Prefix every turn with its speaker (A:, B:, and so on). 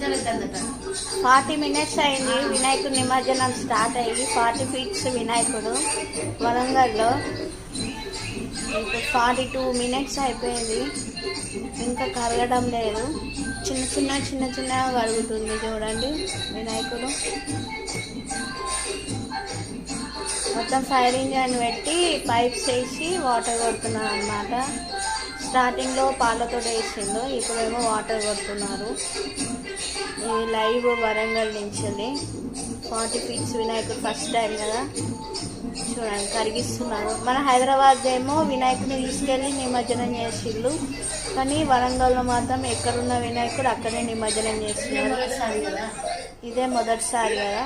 A: 40 minutes అయింది వినాయకుడు నిమజ్జనం స్టార్ట్ అయ్యి. 40 feet వినాయకుడు వరంగల్లో. ఇప్పుడు 42 minutes అయిపోయింది, ఇంకా కరగడం లేదు. చిన్నగా కరుగుతుంది చూడండి వినాయకుడు. మొత్తం ఫైర్ ఇంజన్ పెట్టి పైప్స్ వేసి వాటర్ కొడుతున్నారు అన్నమాట. స్టార్టింగ్లో పాలతో వేసిండు, ఇప్పుడేమో వాటర్ కొడుతున్నారు. ఇది లైవ్ వరంగల్ నుంచి. 40 feet వినాయకుడు ఫస్ట్ టైం కదా, చూడండి కరిగిస్తున్నారు. మన హైదరాబాద్ ఏమో వినాయకుడిని తీసుకెళ్ళి నిమజ్జనం చేసిళ్ళు, కానీ వరంగల్లో మాత్రం ఎక్కడున్న వినాయకుడు అక్కడే నిమజ్జనం చేస్తున్నారు. ఇదే మొదటిసారి కదా.